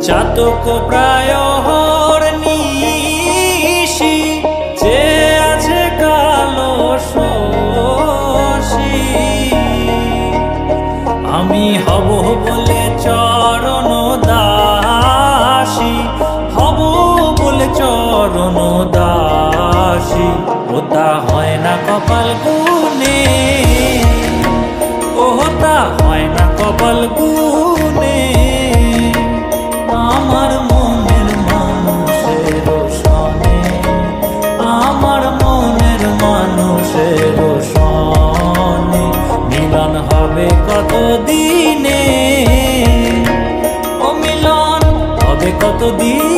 চাতক প্রায় হরনিশি যে আছে কালো শশী। আমি হব বলে চরণ দাসী, হব বলে চরণ দাসী, ওটা হয় না কপাল গুনে, ওটা হয় না কপাল গুনে। আমার মনের মানুষের সনে, আমার মনের মানুষের সনে মিলন হবে কত দিনে, ও মিলন হবে কত দিন।